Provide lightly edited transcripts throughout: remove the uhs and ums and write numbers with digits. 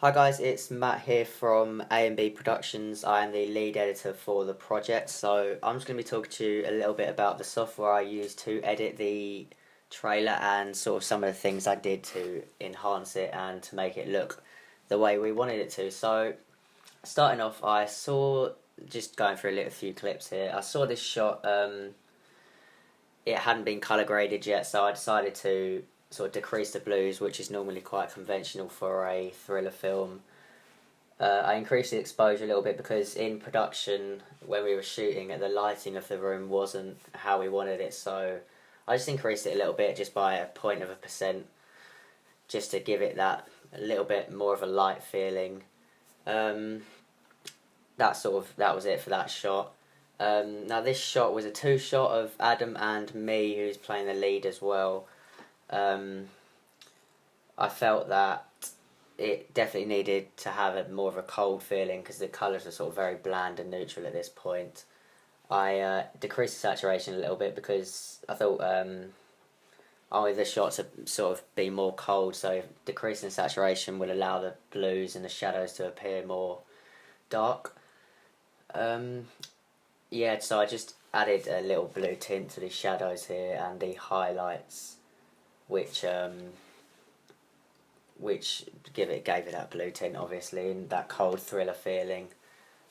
Hi guys, it's Matt here from A&B Productions. I am the lead editor for the project, so I'm just going to be talking to you a little bit about the software I use to edit the trailer and sort of some of the things I did to enhance it and to make it look the way we wanted it to. So, starting off, I saw, just going through a little few clips here, I saw this shot, it hadn't been colour graded yet, so I decided to sort of decrease the blues, which is normally quite conventional for a thriller film. I increased the exposure a little bit because in production, when we were shooting, the lighting of the room wasn't how we wanted it, so I just increased it a little bit, just by a point of a percent, just to give it that a little bit more of a light feeling. Um, that was it for that shot. Now this shot was a two shot of Adam and me, who's playing the lead as well. Um, I felt that it definitely needed to have more of a cold feeling because the colours are sort of very bland and neutral at this point. I decreased the saturation a little bit because I thought the shots have sort of be more cold, so decreasing the saturation will allow the blues and the shadows to appear more dark. Um, yeah, so I just added a little blue tint to the shadows here and the highlights, which which gave it that blue tint, obviously, and that cold thriller feeling.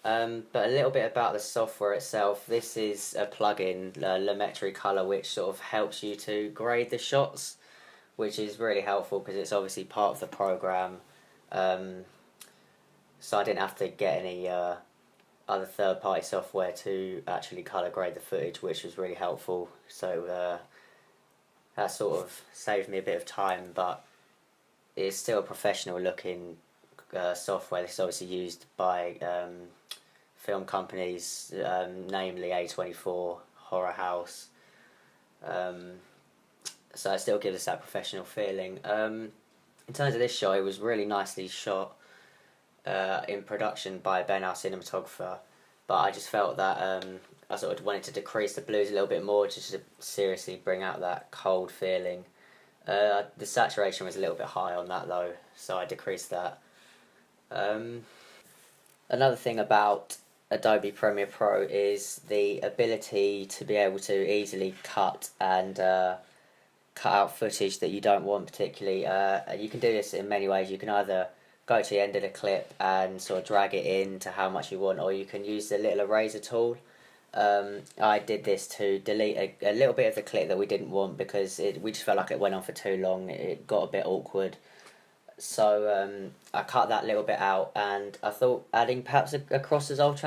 But a little bit about the software itself. This is a plugin, Lumetri Color, which sort of helps you to grade the shots, which is really helpful because it's obviously part of the program. Um, so I didn't have to get any other third-party software to actually color grade the footage, which was really helpful. So that sort of saved me a bit of time, but it's still a professional looking software. This is obviously used by film companies, namely A24, Horror House. Um, so it still gives us that professional feeling. In terms of this shot, it was really nicely shot in production by Ben, our cinematographer. But I just felt that I sort of wanted to decrease the blues a little bit more, just to seriously bring out that cold feeling. The saturation was a little bit high on that though, so I decreased that. Um, Another thing about Adobe Premiere Pro is the ability to be able to easily cut and cut out footage that you don't want particularly. You can do this in many ways. You can either go to the end of the clip and sort of drag it in to how much you want, or you can use the little eraser tool. I did this to delete a little bit of the clip that we didn't want because we just felt like it went on for too long. It got a bit awkward. So I cut that little bit out, and I thought adding perhaps a cross dissolve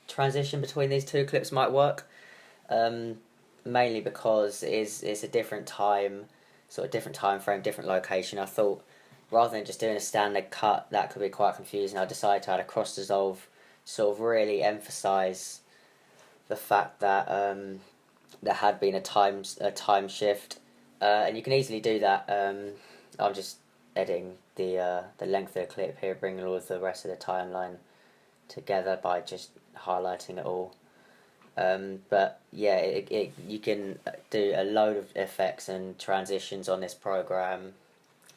transition between these two clips might work. Um, Mainly because it's a different time, sort of different time frame, different location. I thought rather than just doing a standard cut, that could be quite confusing. I decided to add a cross dissolve, sort of really emphasise the fact that there had been a time shift, and you can easily do that. I'm just editing the length of the clip here, bringing all of the rest of the timeline together by just highlighting it all. But yeah, you can do a load of effects and transitions on this program.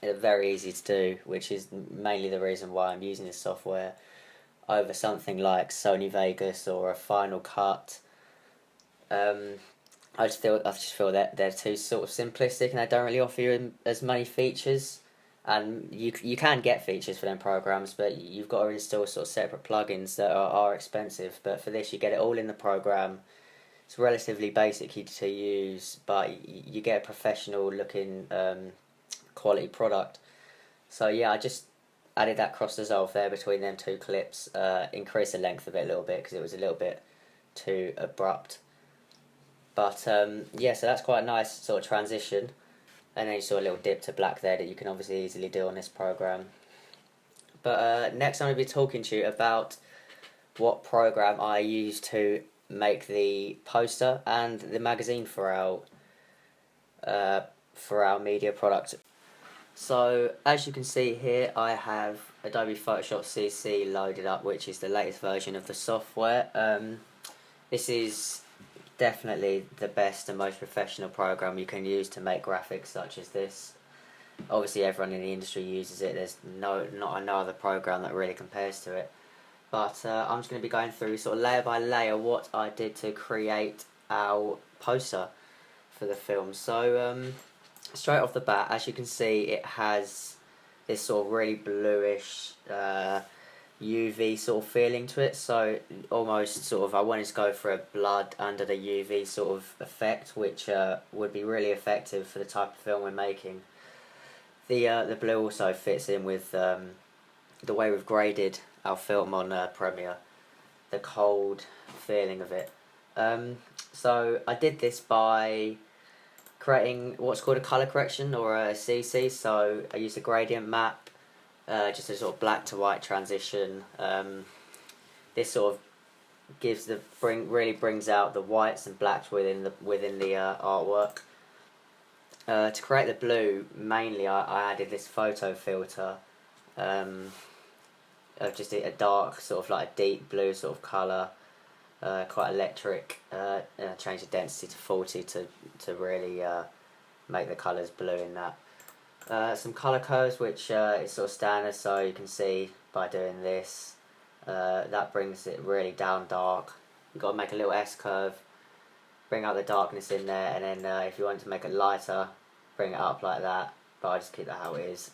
It's very easy to do, which is mainly the reason why I'm using this software over something like Sony Vegas or a Final Cut. Um, I just feel that they're too sort of simplistic and they don't really offer you as many features. And you can get features for them programs, but you've got to install sort of separate plugins that are expensive. But for this, you get it all in the program. It's relatively basic to use, but you get a professional looking quality product. So yeah, I just added that cross dissolve there between them two clips, increased the length of it a little bit because it was a little bit too abrupt. But yeah, so that's quite a nice sort of transition. And then you saw a little dip to black there that you can obviously easily do on this program. But next I'm going to be talking to you about what program I use to make the poster and the magazine for our media product. So as you can see here, I have Adobe Photoshop CC loaded up, which is the latest version of the software. This is definitely the best and most professional program you can use to make graphics such as this. Obviously, everyone in the industry uses it. There's not another program that really compares to it. But I'm just going to be going through sort of layer by layer what I did to create our poster for the film. So straight off the bat, as you can see, it has this sort of really bluish UV sort of feeling to it. So almost sort of, I wanted to go for a blood under the UV sort of effect, which would be really effective for the type of film we're making. The blue also fits in with the way we've graded our film on Premiere, the cold feeling of it. So I did this by creating what's called a colour correction, or a CC. So I used a gradient map, just a sort of black to white transition. This sort of really brings out the whites and blacks within the artwork. To create the blue, mainly I added this photo filter, just a dark sort of like a deep blue sort of colour, quite electric. And I changed the density to 40 to really make the colours blue in that. Some colour curves, which is sort of standard, so you can see by doing this, that brings it really down dark. You've got to make a little S curve, bring out the darkness in there, and then if you want to make it lighter, bring it up like that, but I just keep that how it is.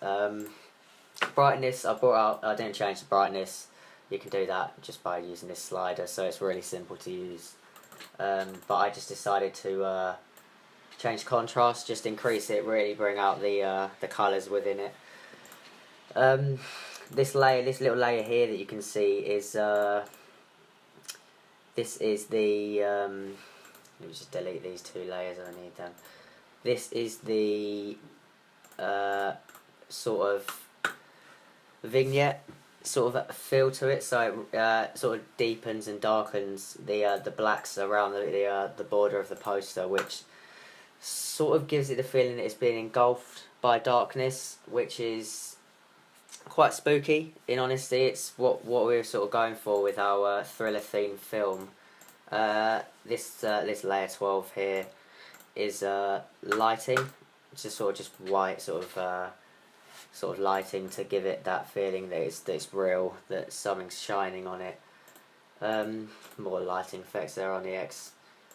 Brightness, I didn't change the brightness. You can do that just by using this slider, so it's really simple to use. But I just decided to change contrast, just increase it, really bring out the colours within it. This little layer here that you can see is this is the let me just delete these two layers, I need them. This is the sort of vignette sort of feel to it, so it sort of deepens and darkens the blacks around the border of the poster, which sort of gives it the feeling that it's being engulfed by darkness, which is quite spooky. In honesty, it's what we're sort of going for with our thriller themed film. This layer 12 here is lighting, which is sort of just white sort of lighting to give it that feeling that it's real, that something's shining on it. More lighting effects there on the X.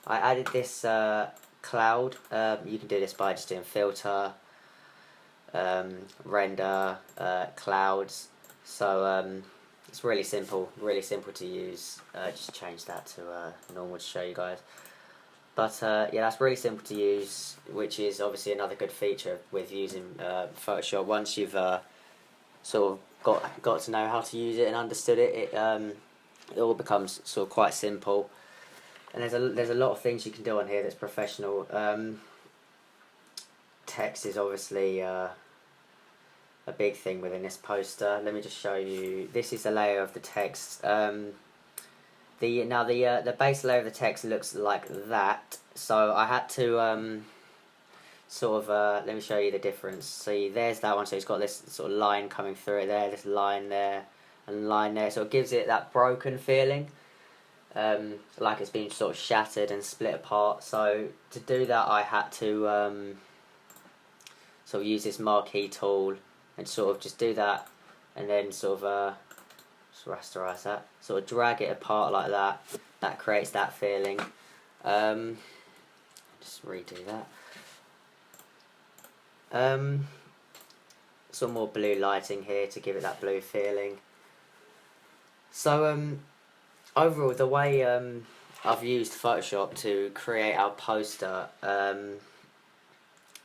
I added this cloud. You can do this by just doing filter, render, clouds. So it's really simple to use. Just change that to normal to show you guys. But yeah, that's really simple to use, which is obviously another good feature with using Photoshop. Once you've sort of got to know how to use it and understood it, it all becomes sort of quite simple. And there's a lot of things you can do on here that's professional. Text is obviously a big thing within this poster. Let me just show you. This is a layer of the text. The base layer of the text looks like that, so I had to let me show you the difference. See, there's that one, so it's got this sort of line coming through it there, this line there, and line there, so it gives it that broken feeling, like it's been sort of shattered and split apart. So to do that, I had to sort of use this marquee tool and sort of just do that, and then sort of rasterize that, sort of drag it apart like that. That creates that feeling. Just redo that. Some more blue lighting here to give it that blue feeling. So overall, the way I've used Photoshop to create our poster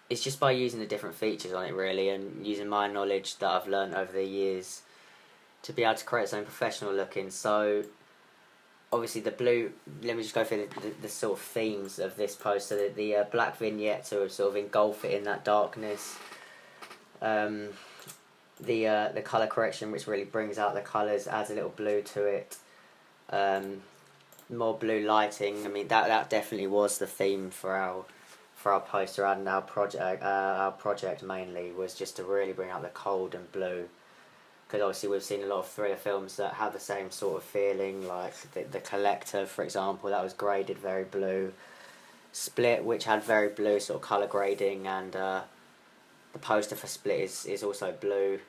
is just by using the different features on it, really, and using my knowledge that I've learned over the years to be able to create something professional looking. So obviously the blue, let me just go through the sort of themes of this poster. The black vignette to sort of engulf it in that darkness. The colour correction, which really brings out the colours, adds a little blue to it. More blue lighting. I mean, that definitely was the theme for our poster and our project mainly, was just to really bring out the cold and blue. Because obviously we've seen a lot of thriller films that have the same sort of feeling, like the Collector, for example, that was graded very blue. Split, which had very blue sort of colour grading, and the the poster for Split is also blue.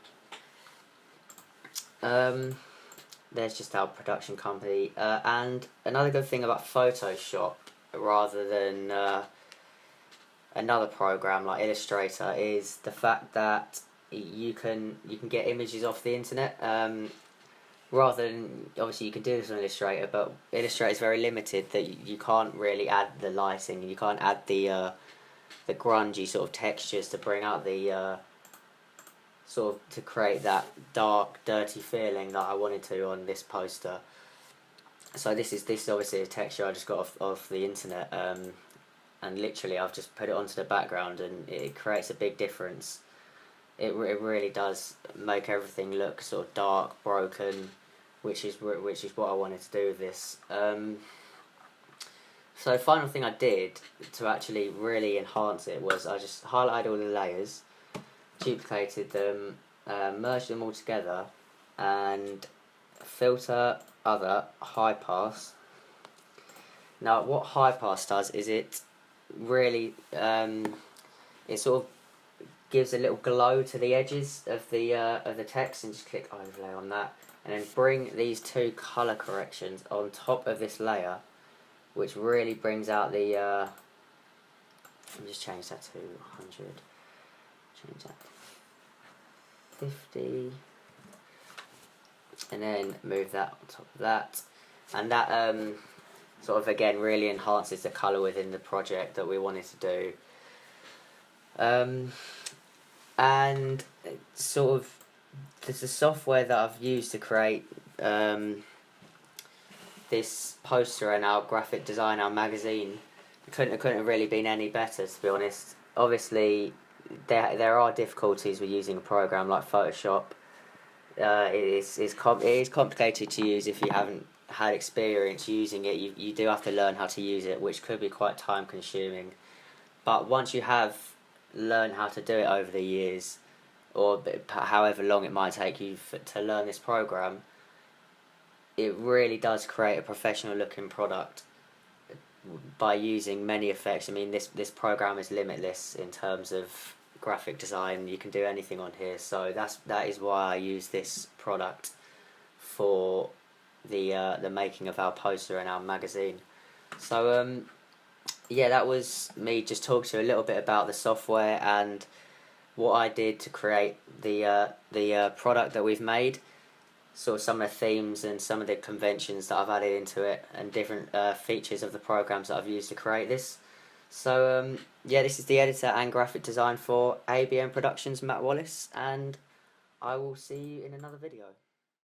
There's just our production company, and another good thing about Photoshop rather than another program like Illustrator is the fact that you can get images off the internet. Rather than, obviously you can do this on Illustrator, but Illustrator is very limited, that you can't really add the lighting, you can't add the grungy sort of textures to bring out the sort of to create that dark, dirty feeling that I wanted to on this poster. So this is obviously a texture I just got off the internet, and literally I've just put it onto the background, and it creates a big difference. It really does make everything look sort of dark, broken, which is what I wanted to do with this. So the final thing I did to actually really enhance it was I just highlighted all the layers, duplicated them, merged them all together, and filter, other, high pass. Now what high pass does is it really it sort of gives a little glow to the edges of the text, and just click overlay on that, and then bring these two colour corrections on top of this layer, which really brings out the let me just change that to 100, change that to 50, and then move that on top of that, and that sort of again really enhances the colour within the project that we wanted to do. And sort of there's a software that I've used to create this poster and our graphic design, our magazine. It couldn't have really been any better, to be honest. Obviously there are difficulties with using a program like Photoshop. It is complicated to use if you haven't had experience using it. You do have to learn how to use it, which could be quite time consuming. But once you have learned how to do it over the years, or however long it might take you to learn this program, it really does create a professional looking product by using many effects. I mean, this program is limitless in terms of graphic design. You can do anything on here, so that is why I use this product for the making of our poster and our magazine. So yeah, that was me just talking to you a little bit about the software and what I did to create the product that we've made. Sort of some of the themes and some of the conventions that I've added into it, and different features of the programs that I've used to create this. So yeah, this is the editor and graphic design for ABM Productions, Matt Wallace, and I will see you in another video.